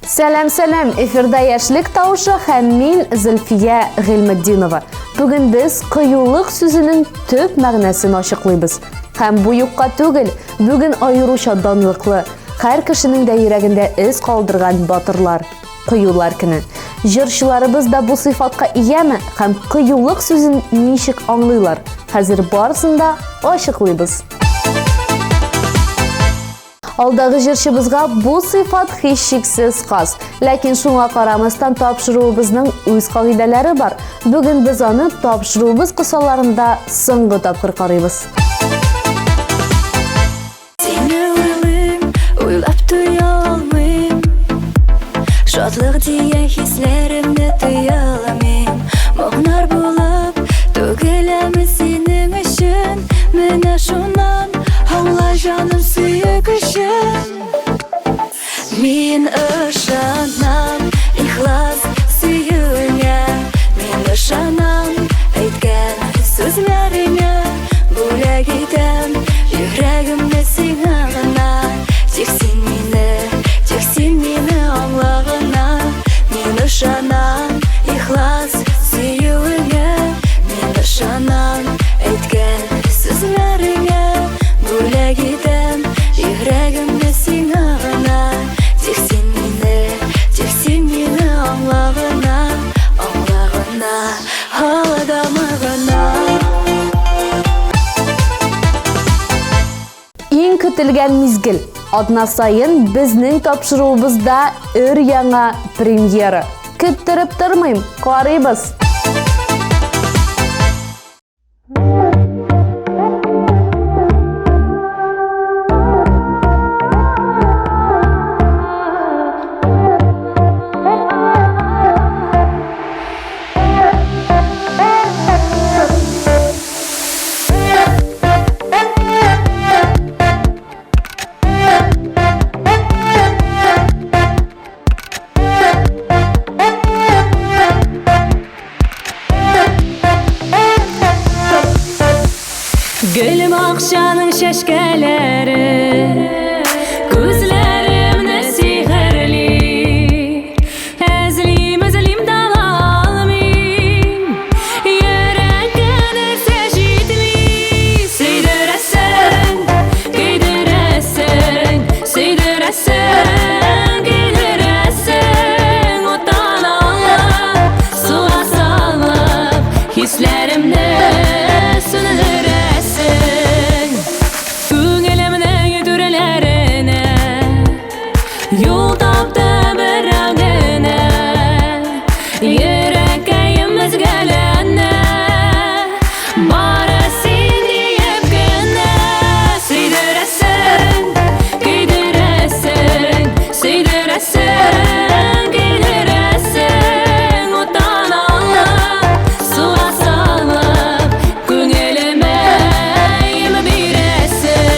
Сәлем, эфирда яшьлек тавышы һәм мин Зөлфия Гыйлметдинова. Бүген без кыюлык сүзенең төп мәгънәсен ачыклыйбыз. Һәм бу юкка түгел, бүген аеруча данлыклы, һәр кешенең дә йөрәгендә эз калдырган батырлар, кыюлар көне. Җырчыларыбыз да бу сыйфатка ияме һәм кыюлык сүзен ничек аңлыйлар? Хәзер барысын да ачыклыйбыз. Алдагы җырчыбызга бу сыйфат һичшиксез хас, ләкин шуңа карамастан тапшыруыбызның үз кагыйдәләре бар. Бүген без аны тапшыруыбыз кысаларында соңгы тапкыр карыйбыз. Шатлык дия хисләремне тыя алмыйм. Моңнар булып түгеләме синең өчен? Менә шуннан аңла җаным сөйгечен. Мин ышанам ихлас сөюеңә, мин ышанам әйткән сүзләреңә. Бүләк итәм йөрәгемне сиңа гына, тик син мине аңлагына. Мин ышанам ихлас сөюеңә, мин ышанам әйткән сүзләреңә. Бүләк итәм йөрәгемне сиңа гына, тик син мине аңлагына, алдамы гына. Иң көтелгән мизгел. Адна сайын безнең тапшыруыбызда өр-яңа премьера. Көттереп тормыйм, карыйбыз. Gülüm akşanın şeşkeleri, gözlerimde sihirli. Özleyim davalmayım, yüreğine secdeli. Süydüresen, güydüresen, süydüresen, güydüresen. Otan alıp, suya salıp, hislerimde sünüresen. Yol tapdı beragına, yüreğim özgələnə. Barı sin deyib günə, süydürəsən, güydürəsən, süydürəsən, güydürəsən. Otan alıb, suya salıb, könülümə yemi birəsən.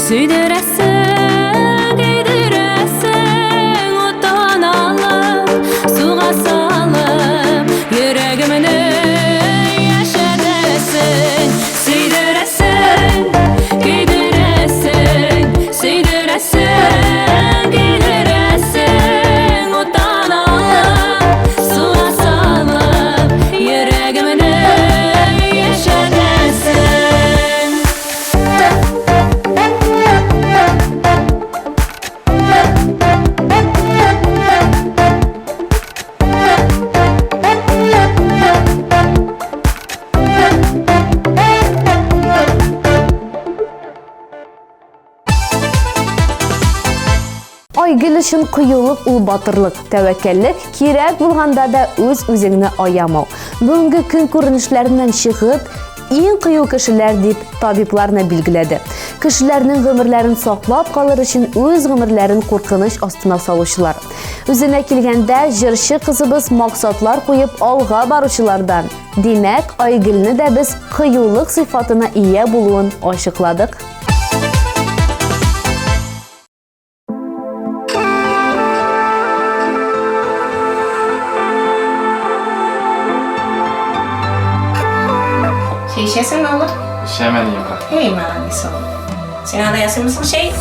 Süydürəsən, güydürəsən, otan alıb, suğa salıb, yüreğimini yaşadasın. Süydürəsən, güydürəsən, süydürəsən, güydürəsən, otan alıb, suğa salıb, yüreğimini yaşadasın. Айгөл өчен кыюлык ул батырлык, тәвәккәллек, кирәк булганда да үз-үзеңне аямау. Бүгенге көн күренешләреннән чыгып, ең кыю кешеләр дип табибларны билгеләде. Кешеләрнең гомерләрен саклап калыр өчен үз гомерләрен куркыныч астына салучылар. Үзенә килгәндә, җырчы кызыбыз максатлар куеп алга баручылардан. Димәк, Айгөлне дә без кыюлык сыйфатына ия булуын ачыкладык. Şey içersen ne olur? Hemen iyi bırak. Hey manisi ol. Sen hala yasın mısın şey?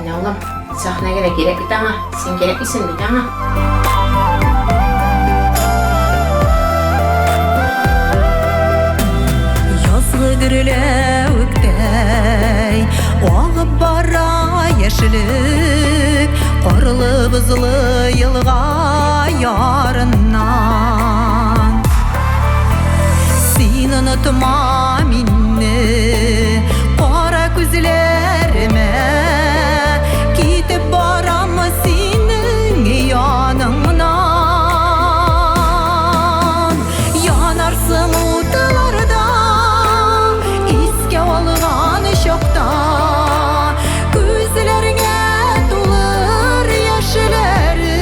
Ne oğlum? Sahneye de gerek bir tane. Sen gerek misin bir tane? Yazgı gürülüktey Oğup bara yeşillik Qorlı bızlı yılğa yarından Sen unutma minni Qora күзләріме Kitip baram senin yanыңнан Yanarsın utlarda İske alğan şokta Күзләріңе тулыр яшьләрең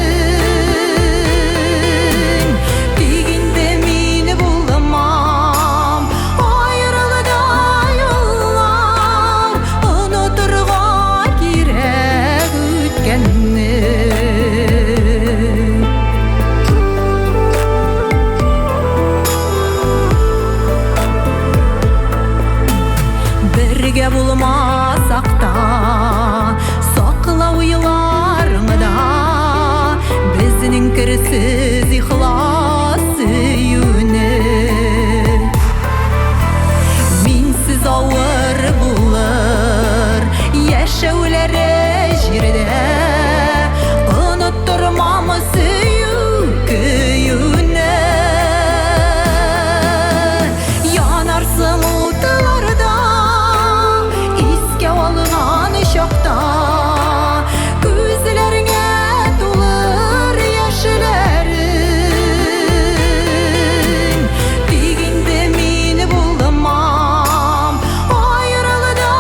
Дигәндә мин булмам Аерылда юллар Онытырга кирәк үткәнне Бергә булмасак та Сакла уйларыңда Безнең керсез ихлас сөюне Минсез авыр булыр Яшәүләре җирдә Оныттырмам сөю көюне Yanarsın utlarda İske alğan şokta Күзләреңе тулыр яшьләрең Дигәндә мин булмам Аерылда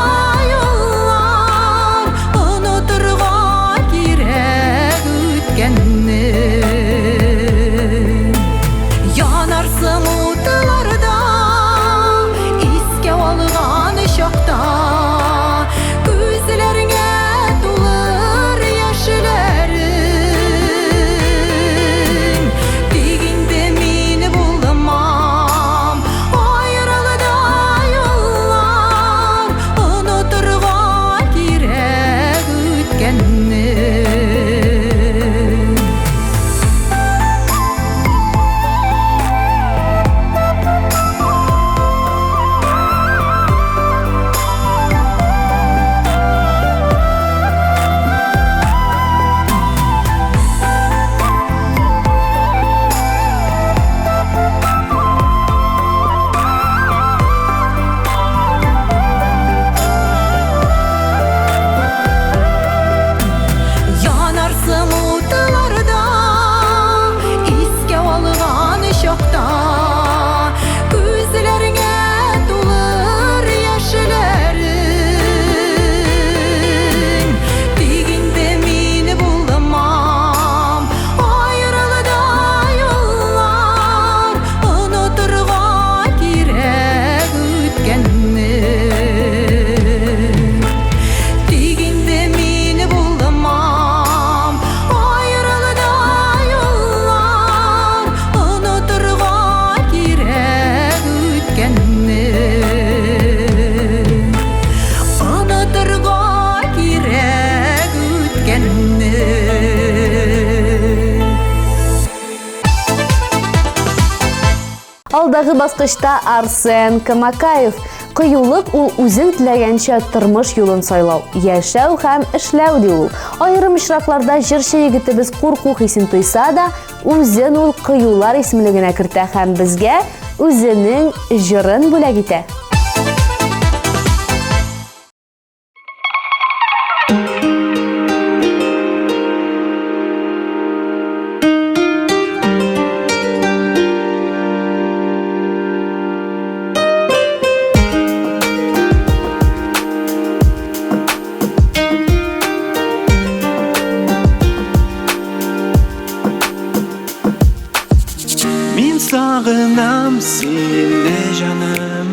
юллар Онытырга кирәк үткәнне Yanarsın utlarda İske alğan şokta Күзләреңе тулыр яшьләрең Дигәндә мин булмам Аерылда юллар Онытырга кирәк үткәнне Yanarsın utlarda İske alğan şokta Күзләреңе тулыр яшьләрең Дигәндә мин булмам Аерылда юллар Онытырга кирәк үткәнне Дигәндә мин булмам Аерылда юллар Онытырга кирәк үткәнне Онытырга кирәк үткәнне Алдагы баскычта Арсен Камакаев. Кыюлык ул үзең теләгәнчә тормыш юлын сайлау, яшәү һәм эшләү ди ул. Аерым очракларда җырчы егетебез курку хисен тойса да, үзен ул кыюлар исемлегенә кертә һәм безгә үзенең җырын бүләк итә. Min sağınam seni canım,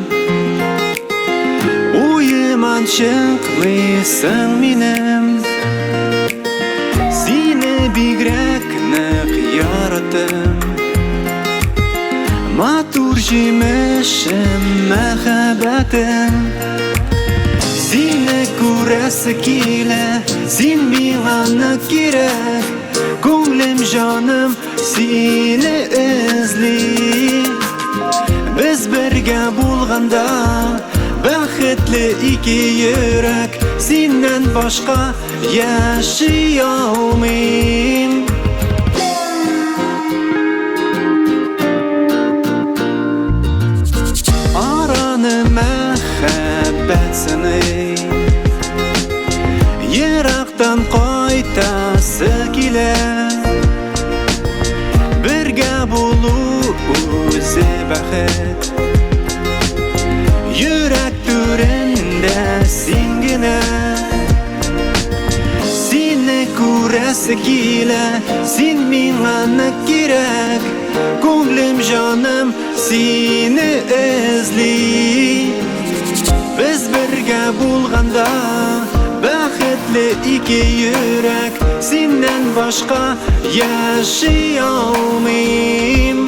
uyuman çıkmışsın minim. Seni bigrek nek yarattım, matur jimişim mehabetim. Seni kurası kile, sen bilana kirek. Gönlüm canım seni özley. Biz birge bulganda baxtli iki yürek, senden başka yaşayalmayım. Aranı mehabbetsini yiraktan qaytası kile. Birge bulu o'zi baxt, yürek türünde singine. Seni kurası kile, sen minana kirek. Gönlüm canım seni özley. Biz birge bulganda baxtli iki yürek, senden başka yaşayalmayım.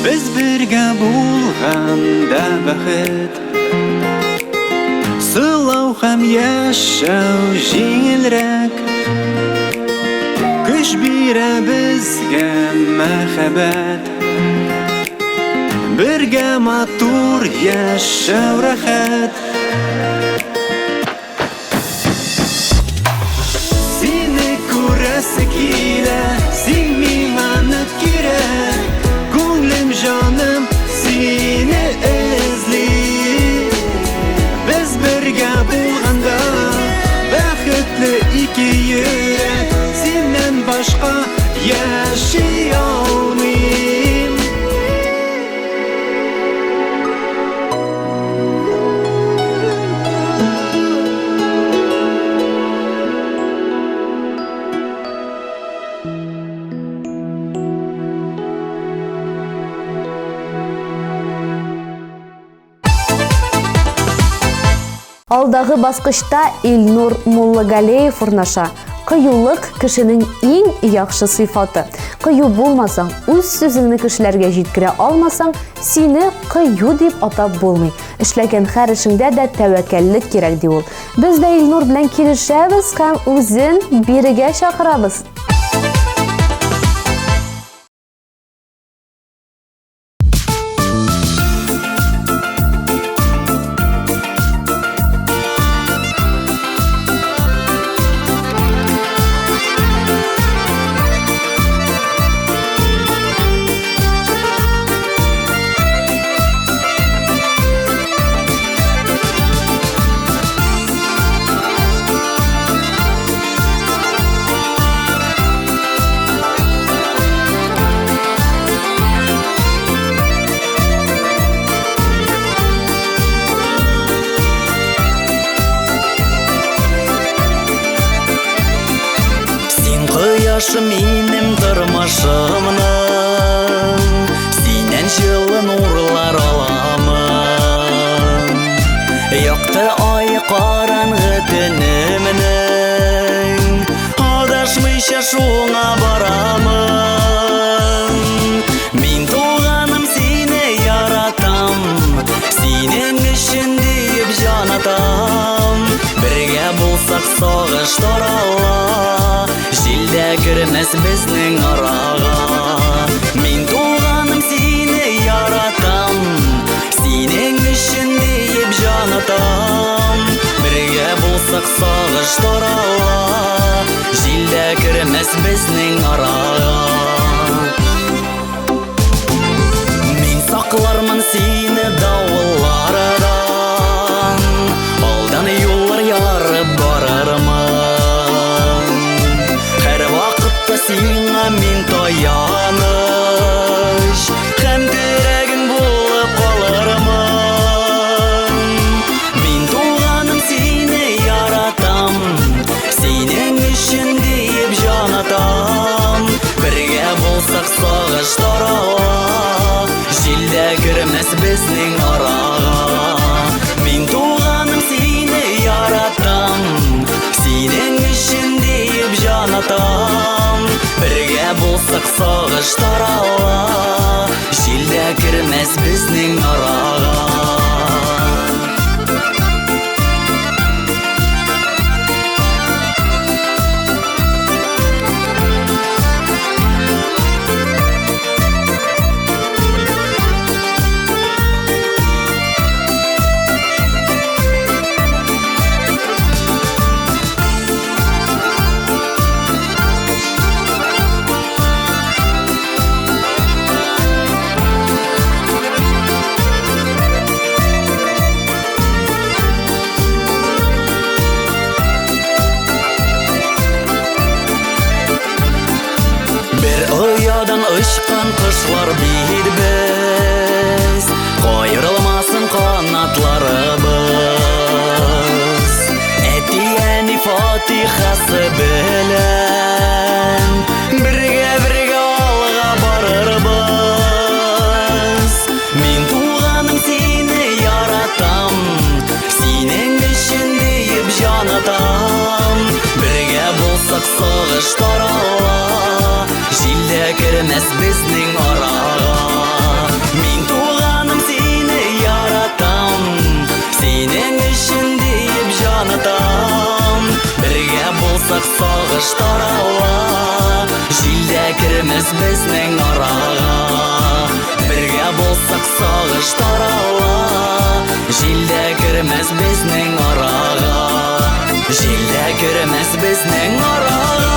Biz birge bulganda baxt, sılov ham yaşav jengilrek. Kuch bera bizga muhabbat, birge matur yaşav rahat. Seni kurası kile, sen mingana kirek. Gönlüm canım seni özley. Biz birge bulganda baxtli iki yürek, senden başka yaşayalmayım. Алдағы басқышта Илнур Муллагалеев урнаша. Кыюлык кешенең иң яхшы сыйфаты. Кыю булмасаң, үз сүзеңне кешеләргә җиткерә алмасаң, сине кыю дип атап булмый. Эшләгән һәр эшеңдә дә тәвәккәллек кирәк ди ул. Без дә Илнур белән килешәбез һәм үзен бирегә чакырабыз. Кояшы минем тормышымның, синен жылы нурлар аламын. Якты ай караңгы төнемнең, адашмыйча шуңа барамын. Мин туганым сине яратам, синең өчен диеп bulsak sağış tarala Jilde girmez bizning araga Min tuğanım seni yaratam Senin üçün deyip janatam Birge bulsak sağış tarala Jilde girmez bizning araga Min saklarman seni davullardan Aldan yollar yarıp bararman Her vakitte seni min tayanış Hem diregin bulup kalırman Min tuğanım seni yaratam Senin üçün deyip janatam Birge bulsak sağış tarala Jilde girmez bizning araga Min tuğanım seni yaratam Senin üçün deyip janatam Birge bulsak sağış tarala Jilde girmez bizning araga Uçkan kuşlar bir biz Koyurulmasın kanatlarımız Etiyeni fatihası bilen Birge alga barırız Min tuğanım seni yaratam Senin üçün deyip janatam Birge bulsak sağış tarala Jilde girmez bizning araga Min tuğanım seni yaratam Senin üçün deyip janatam Birge bulsak sağış tarala Jilde girmez bizning araga Birge bulsak sağış tarala Jilde girmez bizning araga Jilde girmez bizning araga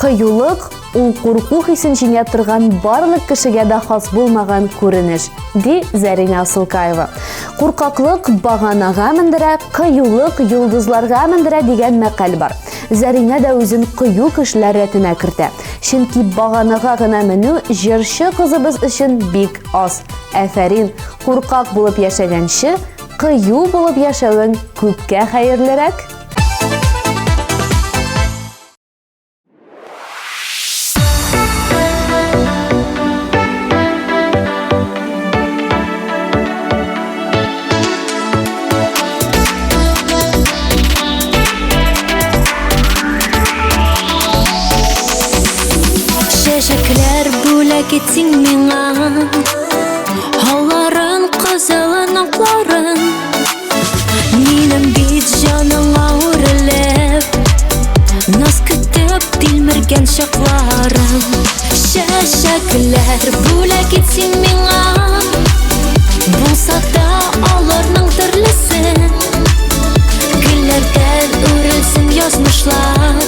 Кыюлык ул курку хисен жеңә торган барлык кешегә дә хас булмаган күренеш, ди Зәринә Асылкаева. Куркаклык баганага мендерә, кыюлык йолдызларга мендерә дигән мәкаль бар. Зәринә дә үзен кыю кешеләр рәтенә кертә. Чөнки баганага гына менү җырчы кызыбыз өчен бик аз. Әфәрин, куркак булып яшәгәнче, кыю булып яшәвең күпкә хәерлерәк. Чәчәкләр бүләк итсең миңа Һауларың, кызылын, акларың Минем бит җаныңа үрелеп Наз көтеп тилмергән чакларың Чәчәкләр бүләк итсең миңа Булса да аларның төрлесе Гөлләрдән үрелсен язмышлар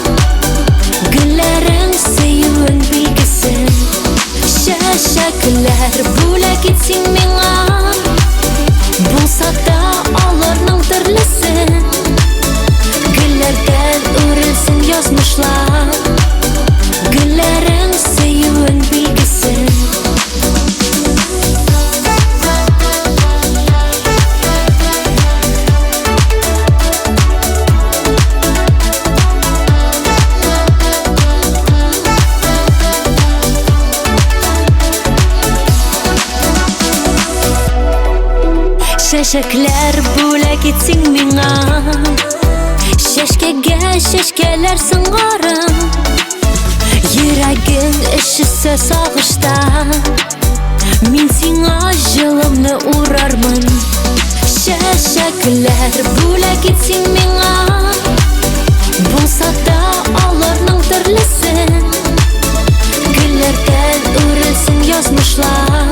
Гөлләрең сөюең билгесе Чәчәкләр бүләк итсең миңа Булса да аларның төрлесе Гөлләрдән үрелсен язмышлар Гөлләрең сөюең билгесе Şeşekler bula gitsin mina Şeşkege şeşkeler sıngarım Yüreğin üşüse sağışta Min sina жылымны урармын Şeşekler bula gitsin mina Bulsa da alırның türlüsü Güllerden örülsün yazmışlar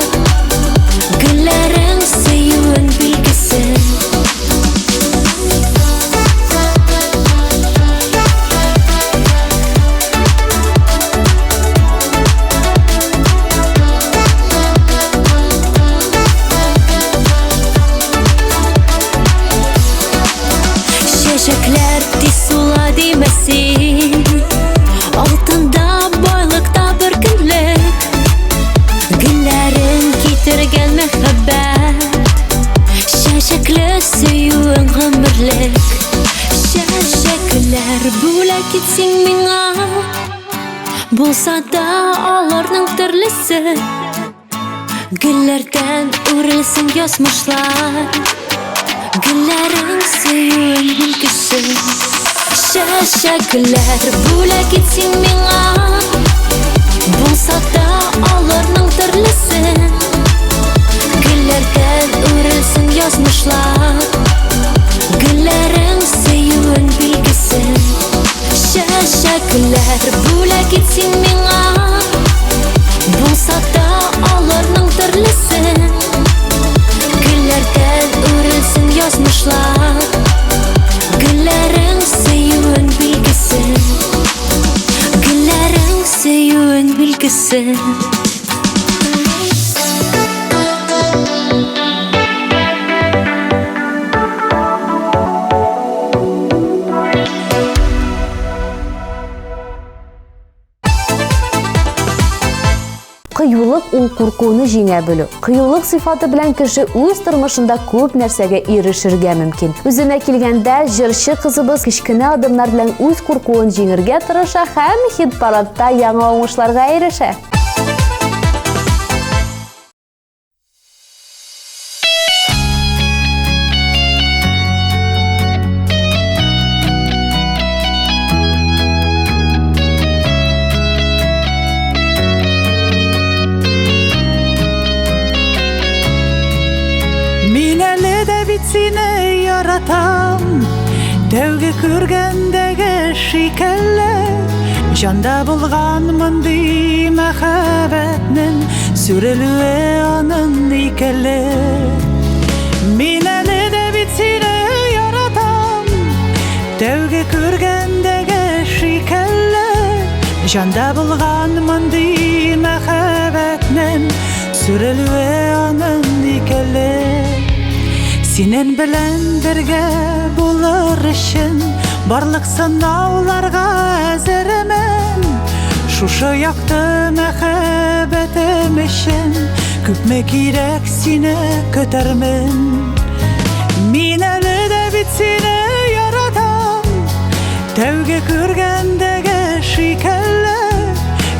Güllerin süyün bilgisi Şeşekler tisula demesin Altında boylıkta bir günlük Güllerin getirgen mehabbet Şeşekli süyün ömürlük Şeşekler bula gitsin mina Bulsa da alırның türlüsü Güllerden örülsün yazmışlar Güllerin süyün bilgisi Şeşekler bula gitsin mina Bulsa da alırның türlüsü Güllerden örülsün yazmışlar Güllerin süyün bilgisi Şeşekler bula gitsin mina Bulsa da alırның türlüsü Güllerden örülsün yazmışlar Güllerin süyün bilgisi Güllerin süyün bilgisi Кыюлык ул куркууну жеңе білу. Кыюлык сыйфаты белән кеше үз тормышында күп нәрсәгә ирешергә мөмкин. Үзенә килгәндә җырчы кызыбыз кичкенә адымнар белән үз куркуын җиңәргә тырыша һәм хит-парадта яңа уңышларга ирешә. Seni yaratam Тәүге күргәндәге шикелле Җанда булган мондый мәхәббәтнең сүрелүе аның икеле Мин әле дә бит сине яратам Тәүге күргәндәге шикелле Җанда булган мондый мәхәббәтнең сүрелүе аның икеле Синен белән бергә булыр өчен барлык сынауларга әзермен Шушы якты мәхәббәтем өчен күпме кирәк сине көтәрмен Мин әле дә бит сине яратам Тәүге күргәндәге шикелле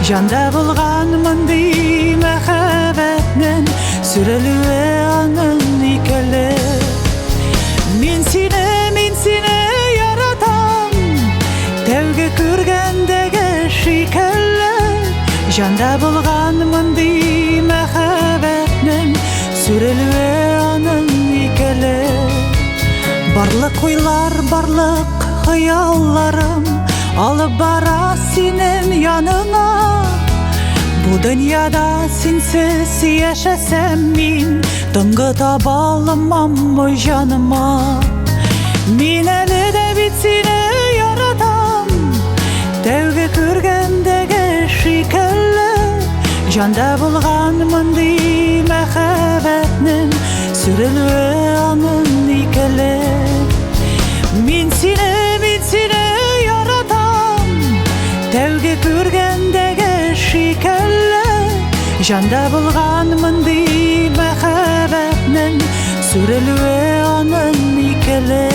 Җанда булган мондый мәхәббәтнең сүрелүе аның икеле Мин сине яратам Тәүге күргәндәге шикелле Җанда булган мондый мәхәббәтнең сүрелүе аның икеле Барлык уйлар, барлык хыялларым алып бара синең яныңа Бу дөньяда синсез яшәсәм мин Тынгы таба алмам ой җаныма Мин әле дә бит сине яратам Тәүге күргәндәге шикелле Җанда булган мондый мәхәббәтнең сүрелүе аның икеле Мин сине яратам Тәүге күргәндәге шикелле Җанда булган мондый мәхәббәтнең сүрелүе аның икеле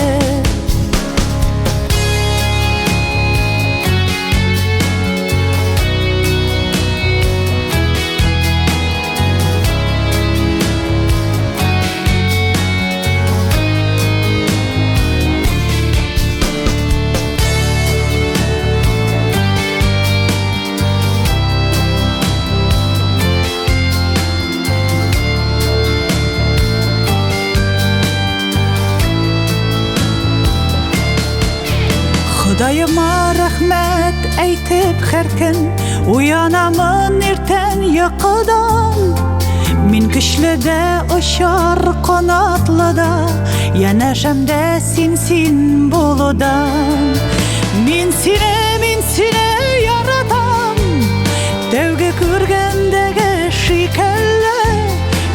Худайыма рәхмәт әйтеп һәр көн уянамын иртән йокыдан. Мин көчле дә очар канатлы да, янәшәм дә син булудан. Мин сине яратам, тәүге күргәндәге шикелле.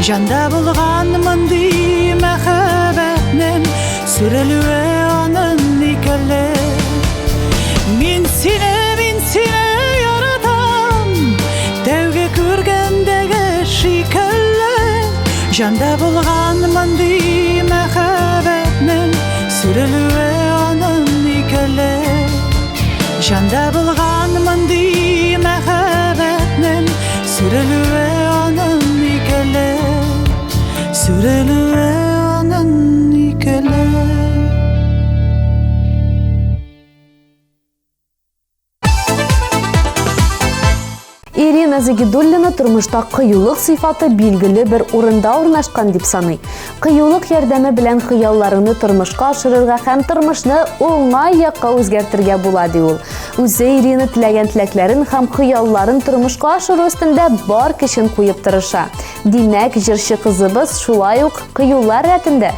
Җанда булган мондый мәхәббәтнең сүрелүе аның никелле. Мин сине яратам, тәүге күргәндәге шикелле. Җанда булган мондый мәхәббәтнең сүрелүе аның никелле. Җанда булган мондый мәхәббәтнең сүрелүе аның никелле. Сүрелүе аның никелле. Ирина Загидуллина тормышта кыюлык сыйфаты билгеле бер урында урнашкан дип саный. Кыюлык ярдәме белән хыялларыны тормышка ашырырга һәм тормышны уңай якка үзгәртергә була ди ул. Үзе Ирина теләгән теләкләрен һәм хыялларын тормышка ашыру өстендә бар көчен куеп тырыша. Димәк, җырчы кызыбыз шулай ук кыюлар рәтендә.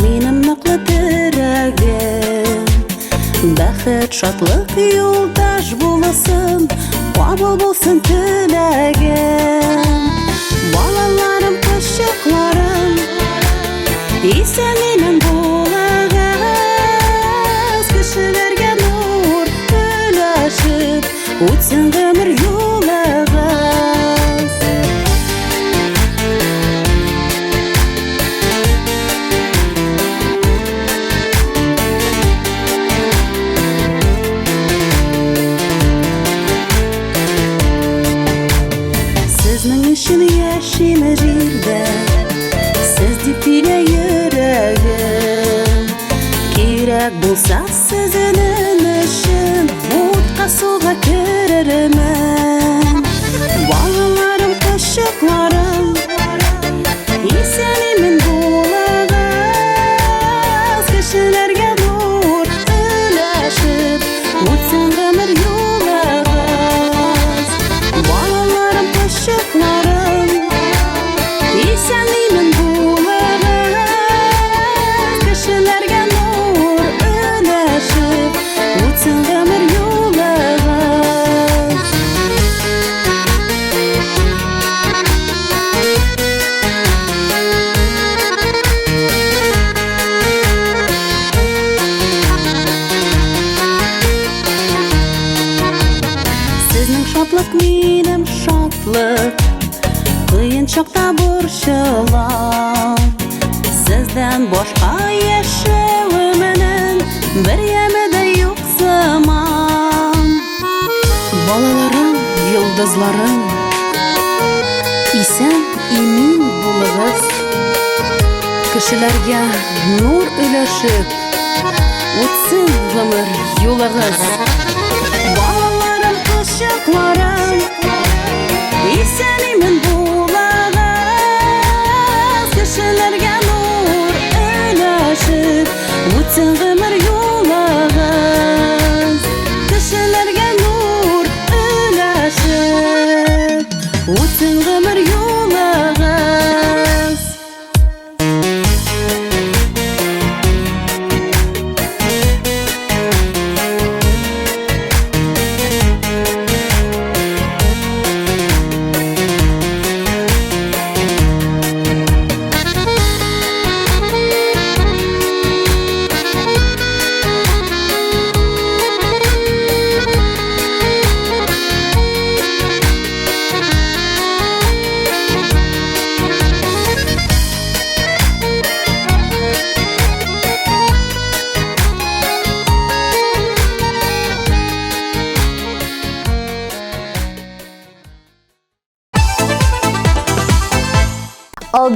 Минем ныклы терәгем, бәхет, шатлык юлдаш булсын, кабул булсын теләгем. Балаларым, кызчыкларым, исән-имин булыгыз, кешеләргә нур өләшеп, үтсен гомер юлыгыз. Үшін яшиме җирдә, сез дип тилә йөрәгем. Кирәк булса сезнең өчен, утка суга керермен. Балаларым, кызчыкларым, исән-имин булыгыз, кешеләргә нур өләшеп, үтсен гомер юлыгыз. Балаларым, кызчыкларым, исән-имин булыгыз, кешеләргә нур өләшеп, үтсен гомер юлыгыз. Сезнең шатлык минем шатлык, кыен чакта борчылам. Сездән башка яшәвемнең бер яме дә юк сыман. Балаларым, йолдызларым, исән-имин булыгыз, кешеләргә нур өләшеп, үтсен гомер юлыгыз. Балаларым, кызчыкларым, исән-имин булыгыз, кешеләргә нур өләшеп, үтсен гомер юлыгыз. Кешеләргә нур өләшеп, үтсен гомер юлыгыз.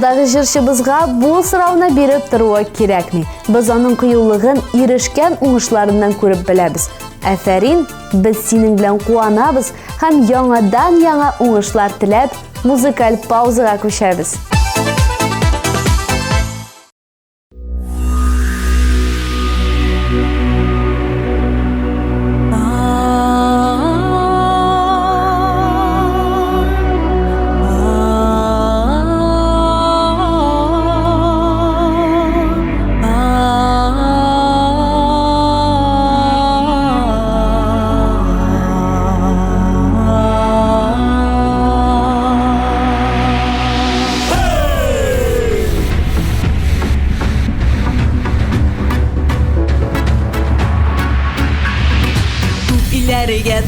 Алдагы җырчыбызга бу сорауны биреп торуы кирәкми. Без аның кыюлыгын ирешкән уңышларыннан күреп беләбез. Афәрин, без синең белән куанабыз һәм яңа уңышлар теләп, музыкаль паузага күчәбез.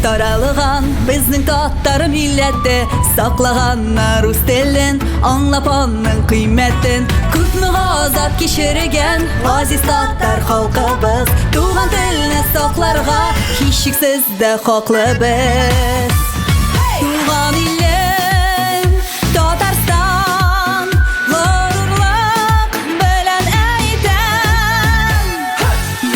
Таралыган безнең татар милләте, саклаганнар рус телен, аңлап аның кыйммәтен. Күпме газап кичергән азиз татар халкыбыз, туган телне сакларга һичшиксез дә хаклыбыз. Туган илем Татарстан, горурлык белән әйтәм,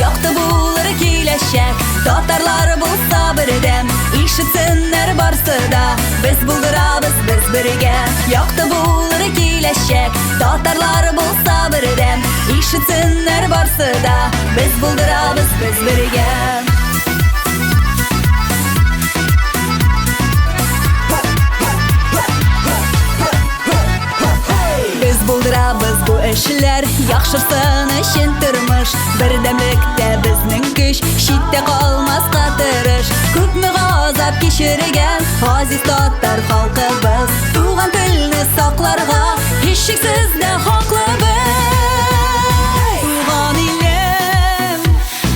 якты булыр киләчәк, татарлар булса бердәм, ишетсеннәр барсы да, без булдырабыз без бергә. Якты булыр киләчәк, татарлар булса бердәм, ишетсеннәр барсы да, без булдырабыз без бергә. Без булдырабыз бу эшләр, яхшысын өчен тормыш, бердәмлектә безнең көч, читтә калмаска тырыш. Күпме газап кичергән азиз татар халкыбыз, туган телне сакларга һичшиксез дә хаклыбыз. Туган илем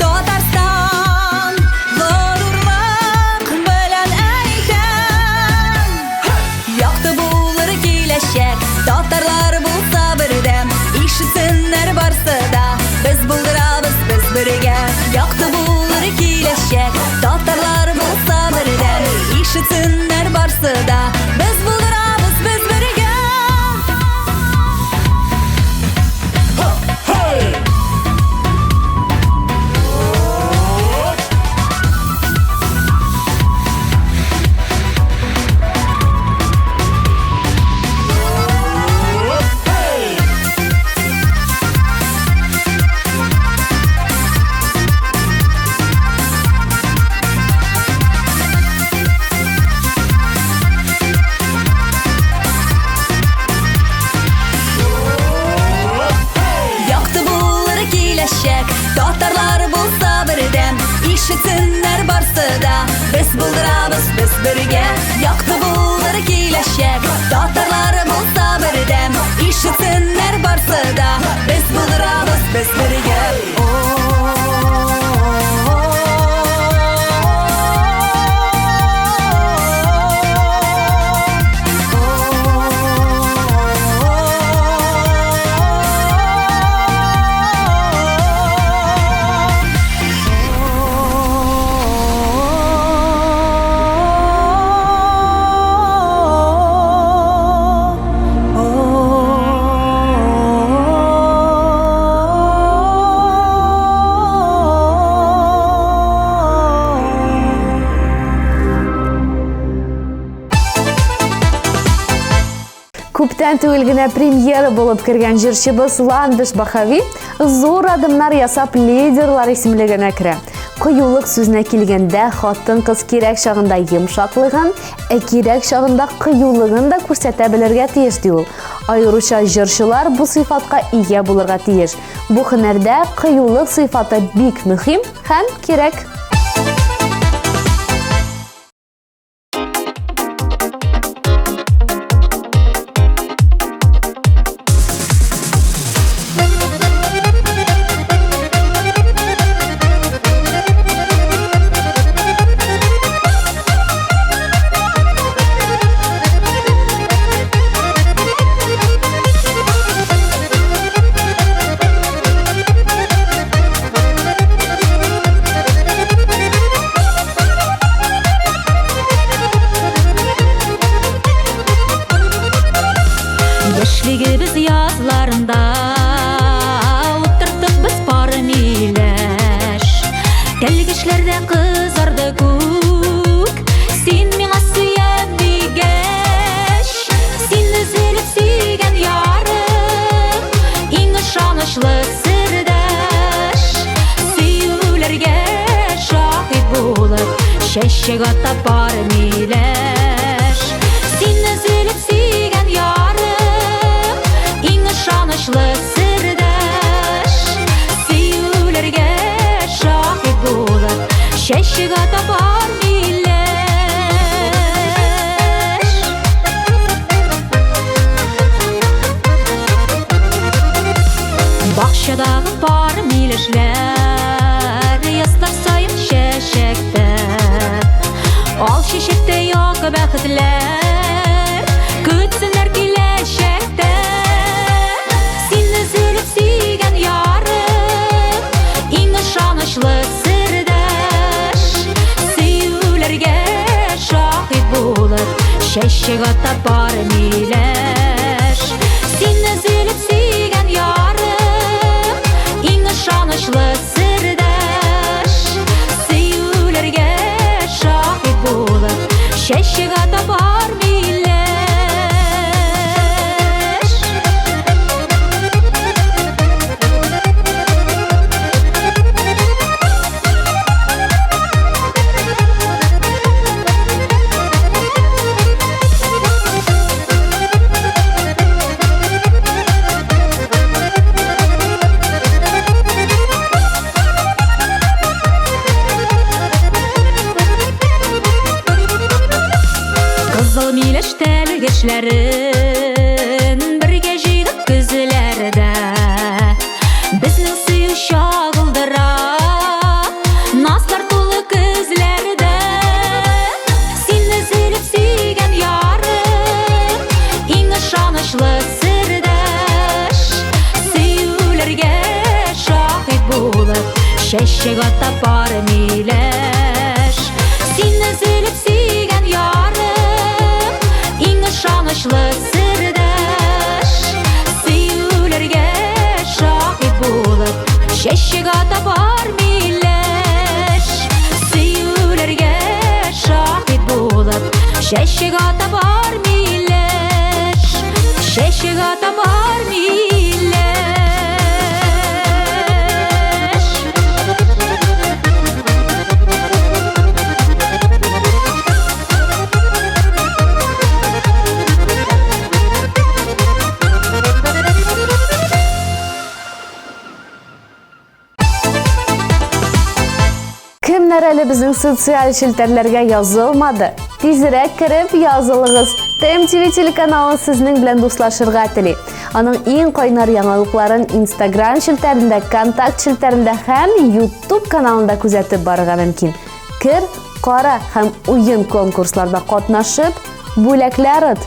Татарстан, горурлык белән әйтәм, якты булыр киләчәк, татарлар булса бердәм, ишетсеннәр барсы да, без булдырабыз без бергә. Якты булыр киләчәк, татарлар булса бердәм, ишетсеннәр барсы да, без булдырабыз без бергә. Татарлар булса бердәм, ишетсеннәр барсы да, без булдырабыз без бергә. Якты булыр киләчәк, татарлар булса бердәм, ишетсеннәр барсы да, без булдырабыз без бергә. Күптән түгел генә премьера булып кергән җырчыбыз Ландыш Бахави зур адымнар ясап лидерлар исемлегенә керә. Кыюлык сүзенә килгәндә, хатын-кыз кирәк чагында йомшаклыгын, кирәк чагында кыюлыгын да күрсәтә белергә тиеш ди ул. Аеруча җырчылар бу сыйфатка ия булырга тиеш. Бу һөнәрдә кыюлык сыйфаты бик мөһим һәм кирәк. ышанычлы сырдаш, сөюләргә шахид булып, чәчәк атап бар миләш. Син өзелеп сөйгән ярым, иң ышанычлы сырдаш, сөюләргә шахид булып, чәчәк атап бар миләш. Бакчадагы бар миләшләр ястар сайын чәчәктә, ал чәчәктә яңгы бәхетләр көтсеннәр киләчәктә. Син өзелеп сөйгән ярым, иң ышанычлы сырдаш, сөюләргә шахид булып, чәчәк атап бар миләш. Син өзелеп сөйгән ярым, иң ышанычлы сырдаш, сөюләргә шахид булып, чәчәк атап бар миләш. Кызыл миләш тәлгечләрен бергә җыйдык көзләрдә, безнең сөю чагылдыра наслар тулы күзләрдә. Син өзелеп сөйгән ярым, иң ышанычлы сырдаш, сөюләргә шахид булып, чәчәк атап бар миләш. Син өзелеп сөйгән ярым, иң ышанычлы сырдаш, сөюләргә шахид булып, чәчәк атап бар миләш. Сөюләргә шахид булып, чәчәк атап бар миләш. Чәчәк атап бар миләш. Кемнәр әле безнең социаль челтәрләргә язылмады? Тизрәк кереп язылыгыз. ТМТV телеканалы сезнең белән дуслашырга тели. Аның иң кайнар яңалыкларын Instagram челтәрендә, Контакт челтәрендә һәм YouTube каналында күзәтеп барырга мөмкин. Кер, кара һәм уен конкурсларда катнашып, бүләкләр ут.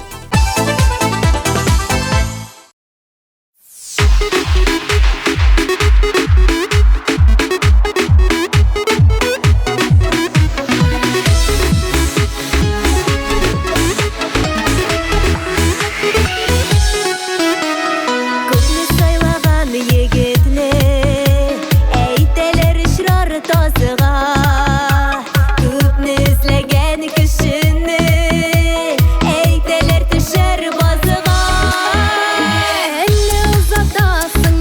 Күпне сайлаган егетне әйтәләр ишрары тазыга, күпне эзләгән кешене әйтәләр төшәр базыга. Әллә узатасың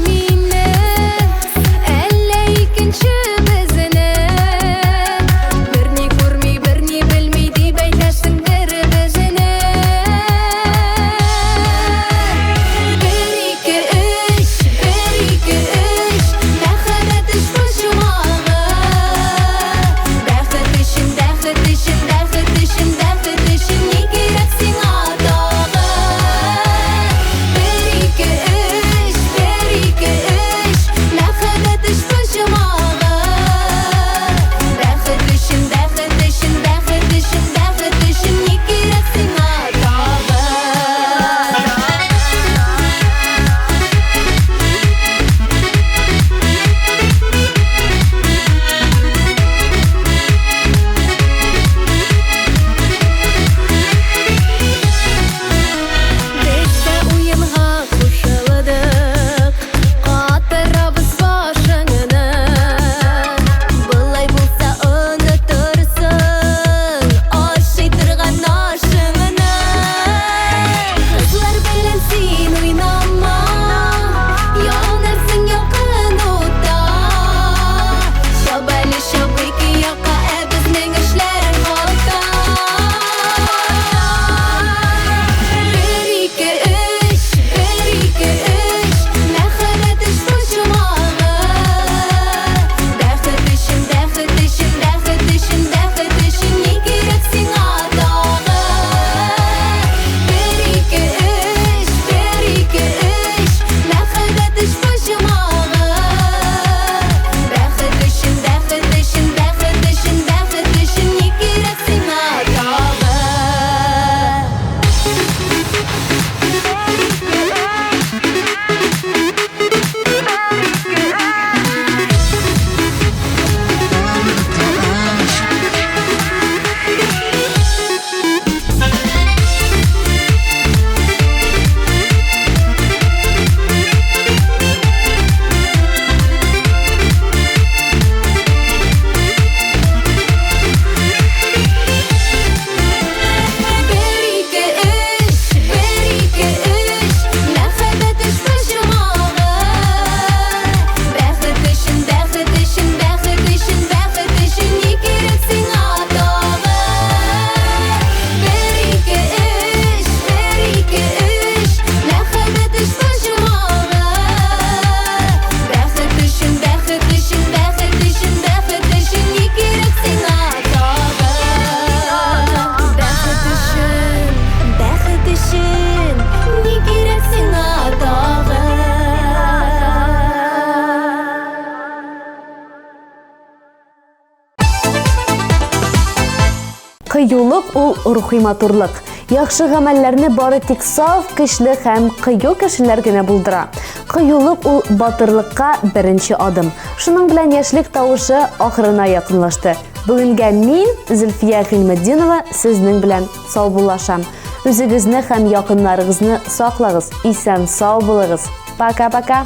Кыюлык ул рухи матурлык. Яхшы гамәлләрне бары тик саф, көчле һәм кыю кешеләр генә булдыра. Кыюлык ул батырлыкка беренче адым. Шуның белән яшьлек тавышы ахырына якынлашты. Бүгенгә мин, Зөлфия Гыйльметдинова, сезнең белән саубуллашам. Үзегезне һәм якыннарыгызны саклагыз, исән сау булыгыз. Пока-пока.